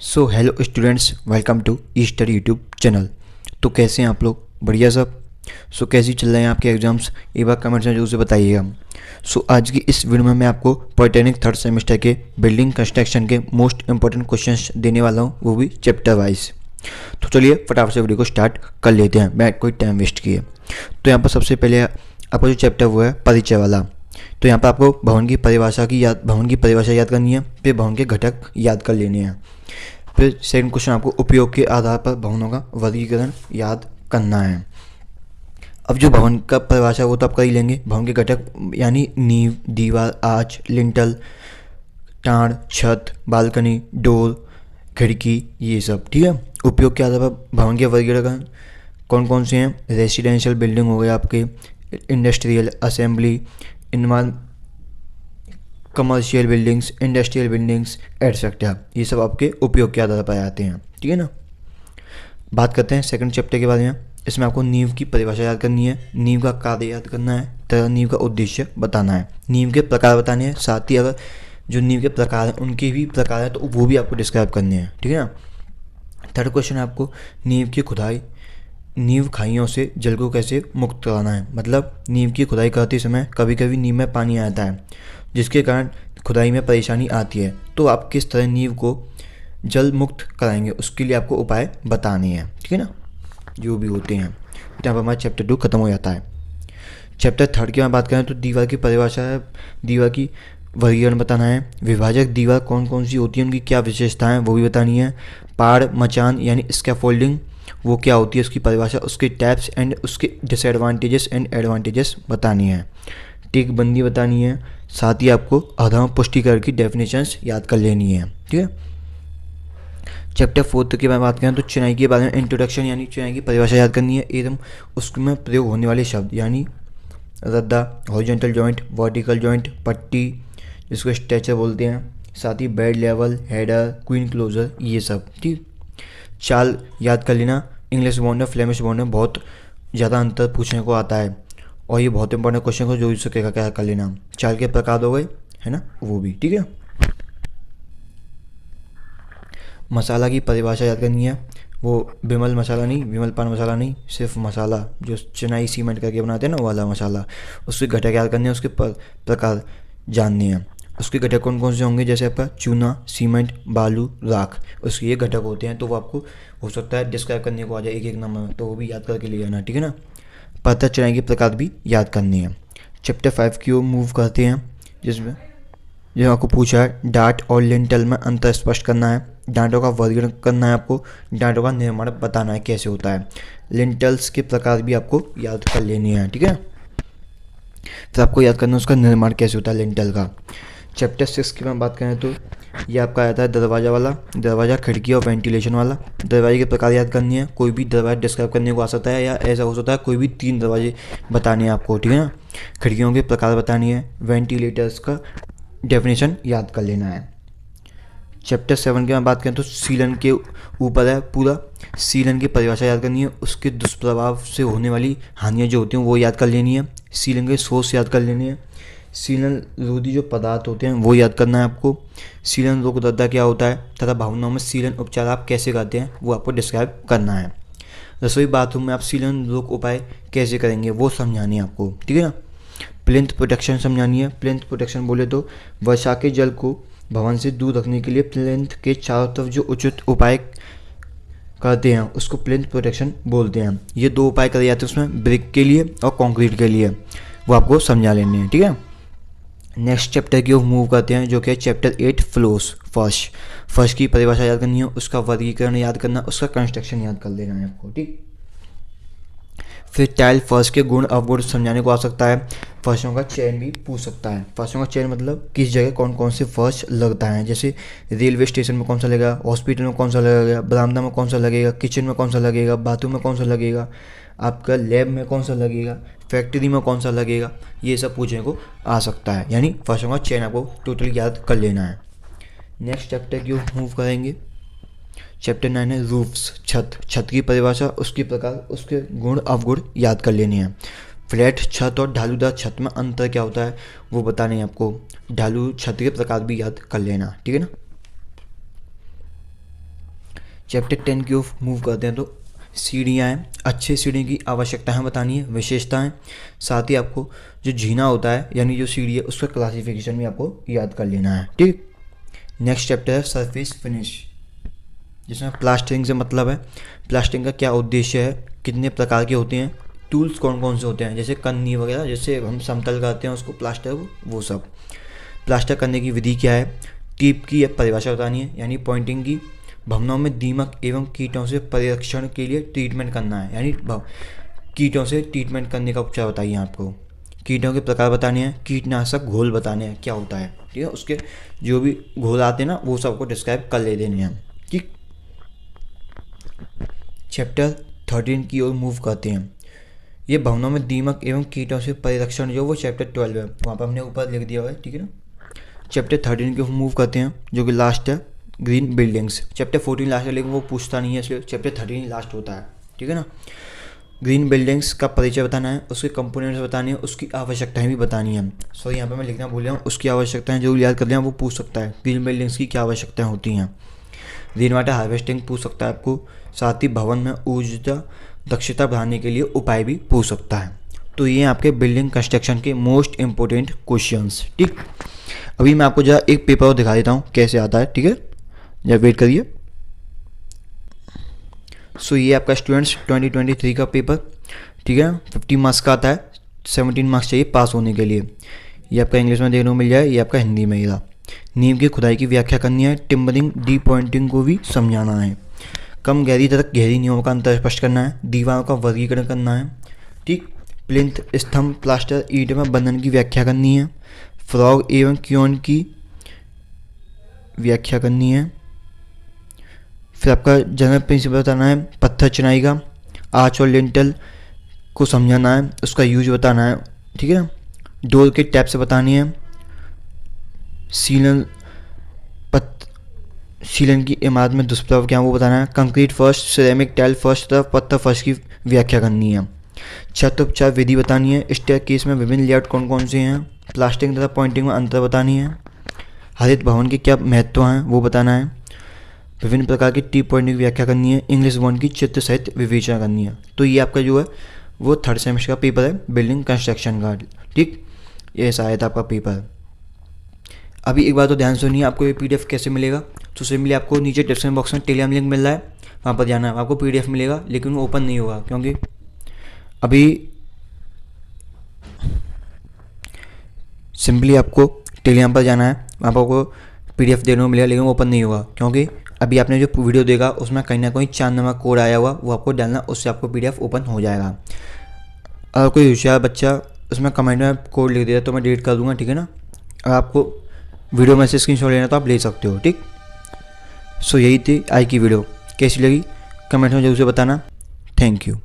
So hello students, welcome to Easter YouTube channel. तो कैसे हैं आप लोग? बढ़िया सब। सो कैसी चल रहे हैं आपके एग्जाम्स? एक बार कमेंट्स में जरूर से बताइएगा। सो आज की इस वीडियो में मैं आपको पॉलिटेक्निक थर्ड सेमेस्टर के बिल्डिंग कंस्ट्रक्शन के मोस्ट इंपॉर्टेंट क्वेश्चंस देने वाला हूँ, वो भी चैप्टर वाइज। तो चलिए फटाफट से वीडियो को स्टार्ट कर लेते हैं, मैं कोई टाइम वेस्ट किए। तो यहाँ पर सबसे पहले आपका जो चैप्टर वो है परिचय वाला। तो यहाँ पर आपको भवन की परिभाषा याद करनी है, फिर भवन के घटक याद कर लेने हैं। फिर सेकंड क्वेश्चन आपको उपयोग के आधार पर भवनों का वर्गीकरण याद करना है। अब जो भवन का परिभाषा वो तो आप कर ही लेंगे। भवन के घटक यानी नींव, दीवार, आर्च, लिंटल, टाड़, छत, बालकनी, डोर, खिड़की, ये सब। ठीक है। उपयोग के आधार पर भवन के वर्गीकरण कौन कौन से हैं? रेसिडेंशियल बिल्डिंग हो गए आपके, industrial, assembly, commercial buildings, industrial buildings etcetera, ये सब आपके उपयोग के आधार पर आते हैं। ठीक है ना। बात करते हैं सेकंड चैप्टर के बारे में। इसमें आपको नींव की परिभाषा याद करनी है, नींव का कार्य याद करना है, तथा नींव का उद्देश्य बताना है, नींव के प्रकार बताने हैं। साथ ही अगर जो नींव के प्रकार हैं उनके भी प्रकार हैं तो वो भी आपको डिस्क्राइब करने हैं। ठीक है ना। थर्ड क्वेश्चन आपको नींव की खुदाई, नींव खाइयों से जल को कैसे मुक्त कराना है। मतलब नींव की खुदाई करते समय कभी कभी नींव में पानी आता है, जिसके कारण खुदाई में परेशानी आती है। तो आप किस तरह नींव को जल मुक्त कराएंगे, उसके लिए आपको उपाय बताने हैं। ठीक है ना, जो भी होते हैं। तो यहाँ पर हमारा चैप्टर 2 खत्म हो जाता है। चैप्टर 3 की बात करें तो दीवार की परिभाषा है, दीवार की वर्गीकरण बताना है। विभाजक दीवार कौन कौन सी होती है, उनकी क्या विशेषताएं वो भी बतानी है। पाड़ मचान यानी स्कैफोल्डिंग वो क्या होती है, उसकी परिभाषा, उसके टाइप्स एंड उसके डिसएडवांटेजेस एंड एडवांटेजेस बतानी है। टिक बंदी बतानी है। साथ ही आपको अधम पुष्टिकर की डेफिनेशंस याद कर लेनी है। ठीक है। चैप्टर 4 की बात करें तो चिनाई के बारे में इंट्रोडक्शन यानी चिनाई की परिभाषा याद करनी है, एवं उसमें प्रयोग होने वाले शब्द यानी रद्दा, हॉरिजॉन्टल जॉइंट, वर्टिकल जॉइंट, पट्टी जिसको स्ट्रेचर बोलते हैं, साथ ही bed level, header, queen closer, ये सब। ठीक। चाल याद कर लेना, इंग्लिश बॉन्ड और फ्लेमिश बॉन्ड में बहुत ज़्यादा अंतर पूछने को आता है और ये बहुत इंपॉर्टेंट क्वेश्चन को जो सकेगा क्या कर लेना। चाल के प्रकार हो गए है ना, वो भी। ठीक है। मसाला की परिभाषा याद करनी है, वो विमल मसाला नहीं, विमल पान मसाला नहीं, सिर्फ मसाला जो चिनाई सीमेंट करके बनाते हैं ना, वो वाला मसाला। उसके घटक याद करने हैं, उसके प्रकार जानने हैं। उसके घटक कौन कौन से होंगे, जैसे आपका चूना, सीमेंट, बालू, राख, उसके ये घटक होते हैं। तो वो आपको हो सकता है डिस्क्राइब करने को आ जाए एक एक नंबर में, तो वो भी याद करके ले जाना। ठीक है ना। पत्थर चिनाई के प्रकार भी याद करने हैं। चैप्टर 5 की ओर मूव करते हैं, जिसमें जो आपको पूछा है डाट और लिंटल में अंतर स्पष्ट करना है, डांटों का वर्गीकरण करना है, आपको डांटों का निर्माण बताना है कैसे होता है, लिंटल्स के प्रकार भी आपको याद कर लेनी है। ठीक है। फिर आपको याद करना है उसका निर्माण कैसे होता है लिंटल का। चैप्टर 6 की मैं बात करें तो ये आपका आता है दरवाज़ा वाला, दरवाज़ा, खिड़की और वेंटिलेशन वाला। दरवाजे के प्रकार याद करनी है, कोई भी दरवाजा डिस्क्राइब करने को आ सकता है, या ऐसा हो सकता है कोई भी 3 दरवाजे बताने हैं आपको। ठीक है ना। खिड़कियों के प्रकार बतानी है, वेंटिलेटर्स का डेफिनेशन याद कर लेना है। चैप्टर 7 की मैं बात करें तो सीलन के ऊपर है पूरा, सीलन की परिभाषा याद करनी है, उसके दुष्प्रभाव से होने वाली हानियाँ जो होती हैं वो याद कर लेनी है, सीलन के सोर्स याद कर लेनी है, सीलन रोधी जो पदार्थ होते हैं वो याद करना है आपको, सीलन रोग रद्दा क्या होता है, तथा भावनाओं में सीलन उपचार आप कैसे करते हैं वो आपको डिस्क्राइब करना है। रसोई बाथरूम में आप सीलन रोग उपाय कैसे करेंगे वो समझानी है आपको। ठीक है ना। प्लिंथ प्रोटेक्शन समझानी है। प्लिंथ प्रोटेक्शन बोले तो वर्षा के जल को भवन से दूर रखने के लिए प्लिंथ के चारों तरफ जो उचित उपाय करते हैं उसको प्लिंथ प्रोटेक्शन बोलते हैं। ये 2 उपाय करे जाते हैं उसमें, ब्रिक के लिए और कंक्रीट के लिए, वो आपको समझा लेने हैं। ठीक है। नेक्स्ट चैप्टर की ओर मूव करते हैं, जो कि है चैप्टर 8 फ्लोर्स, फर्श। फर्श की परिभाषा याद करनी है, उसका वर्गीकरण याद करना, उसका कंस्ट्रक्शन याद कर लेना है आपको। ठीक। फिर टाइल फर्श के गुण अवगुण समझाने को आ सकता है, फर्शों का चयन भी पूछ सकता है। फर्शों का चयन मतलब किस जगह कौन कौन से फर्श लगता है, जैसे रेलवे स्टेशन में कौन सा लगेगा, हॉस्पिटल में कौन सा लगेगा, बरामदा में कौन सा लगेगा, किचन में कौन सा लगेगा, बाथरूम में कौन सा लगेगा, आपका लैब में कौन सा लगेगा, फैक्ट्री में कौन सा लगेगा, ये सब पूछने को आ सकता है। यानी फर्शों का चयन आपको टोटली याद कर लेना है। नेक्स्ट चैप्टर की ओर मूव करेंगे। चैप्टर 9 है रूफ्स, छत। छत की परिभाषा, उसके प्रकार, उसके गुण अवगुण याद कर लेने हैं। फ्लैट छत और ढालूदार छत में अंतर क्या होता है वो बताने हैं आपको। ढालू छत के प्रकार भी याद कर लेना। ठीक है ना। चैप्टर 10 की ओर मूव करते हैं। तो सीढ़ियाँ हैं, अच्छे सीढ़ी की आवश्यकताएं बतानी है, विशेषताएं, साथ ही आपको जो जीना होता है यानी जो सीढ़ी है उसका क्लासिफिकेशन भी आपको याद कर लेना है। ठीक। नेक्स्ट चैप्टर है सरफेस फिनिश, जिसमें प्लास्टरिंग से मतलब है, प्लास्टरिंग का क्या उद्देश्य है, कितने प्रकार के होते हैं, टूल्स कौन कौन से होते हैं, जैसे कन्नी वगैरह जैसे हम समतल करते हैं उसको प्लास्टर वो सब। प्लास्टर करने की विधि क्या है, टीप की परिभाषा बतानी है यानी पॉइंटिंग की, भवनों में दीमक एवं कीटों से परिरक्षण के लिए ट्रीटमेंट करना है यानी कीटों से ट्रीटमेंट करने का उपचार बताइए आपको, कीटों के प्रकार बताने हैं, कीटनाशक घोल बताने हैं क्या होता है। ठीक है, उसके जो भी घोल आते हैं ना वो सबको डिस्क्राइब कर ले देने हैं। ठीक। चैप्टर 13 की ओर मूव करते हैं। ये भवनों में दीमक एवं कीटों से परिरक्षण जो वो चैप्टर 12 है, वहाँ पर हमने ऊपर लिख दिया हुआ है। ठीक है ना। चैप्टर 13 की ओर मूव करते हैं जो कि लास्ट है, ग्रीन बिल्डिंग्स। चैप्टर 14 लास्ट है लेकिन वो पूछता नहीं है, इसलिए चैप्टर 13 लास्ट होता है। ठीक है ना। ग्रीन बिल्डिंग्स का परिचय बताना है, उसके कंपोनेंट्स बतानी है, उसकी आवश्यकताएं भी बतानी है। सॉरी यहाँ पे मैं लिखना भूल रहा हूँ, उसकी आवश्यकताएं जो याद कर लिया वो पूछ सकता है, ग्रीन बिल्डिंग्स की क्या आवश्यकताएं होती हैं। रेन वाटर हार्वेस्टिंग पूछ सकता है आपको, साथ ही भवन में ऊर्जा दक्षता बढ़ाने के लिए उपाय भी पूछ सकता है। तो ये आपके बिल्डिंग कंस्ट्रक्शन के मोस्ट इंपॉर्टेंट क्वेश्चंस। ठीक। अभी मैं आपको जरा एक पेपर दिखा देता हूँ कैसे आता है। ठीक है, जरा वेट करिए। सो ये आपका स्टूडेंट्स 2023 का पेपर। ठीक है, 50 मार्क्स का आता है, 17 मार्क्स चाहिए पास होने के लिए। ये आपका इंग्लिश में देखने को मिल जाए, ये आपका हिंदी में ही था। नींव की खुदाई की व्याख्या करनी है, टिम्बरिंग डी पॉइंटिंग को भी समझाना है, कम गहरी तथा गहरी नींवों का अंतर स्पष्ट करना है, दीवारों का वर्गीकरण करना है। ठीक। प्लिंथ, स्तंभ, प्लास्टर, ईंट में बंधन की व्याख्या करनी है, फ्रॉग एवं क्योन की व्याख्या करनी है। फिर आपका जनरल प्रिंसिपल बताना है, पत्थर चिनाई का, आर्च और लिंटल को समझाना है, उसका यूज बताना है। ठीक है। डोर के टैप से बतानी है, सीलन की इमारत में दुष्प्रभाव क्या है वो बताना है, concrete first, ceramic tile first तथा पत्थर फर्स्ट की व्याख्या करनी है। छत उपचार विधि बतानी है, स्टेयरकेस में विभिन्न लेआउट कौन कौन से हैं, प्लास्टिंग तथा पॉइंटिंग में अंतर बतानी है, हरित भवन के क्या महत्व हैं वो बताना है, विभिन्न प्रकार की टी पॉइंटिंग की व्याख्या करनी है, इंग्लिश वन की चित्र सहित विवेचना करनी है। तो ये आपका जो है वो 3rd सेमेस्टर का पेपर है बिल्डिंग कंस्ट्रक्शन का। ठीक, ये ऐसा आया था आपका पेपर। अभी एक बात तो ध्यान सुनिए, आपको ये PDF कैसे मिलेगा। तो सिंपली आपको नीचे डिस्क्रिप्शन बॉक्स में टेलीग्राम लिंक मिल रहा है, वहाँ पर जाना है, आपको PDF मिलेगा लेकिन वो ओपन नहीं होगा क्योंकि अभी सिंपली आपको टेलीग्राम पर जाना है, वहाँ पर आपको PDF देने को मिलेगा लेकिन ओपन नहीं होगा क्योंकि अभी आपने जो वीडियो देखा उसमें कहीं ना कहीं 4 नंबर कोड आया हुआ, वो आपको डालना, उससे आपको PDF ओपन हो जाएगा। अगर कोई होशियार बच्चा उसमें कमेंट में कोड लिख देता तो मैं डिलीट कर दूँगा। ठीक है ना। अगर आपको वीडियो में से स्क्रीनशॉट लेना तो आप ले सकते हो। ठीक। सो यही थी आज की वीडियो, कैसी लगी कमेंट में जरूर से बताना। Thank you.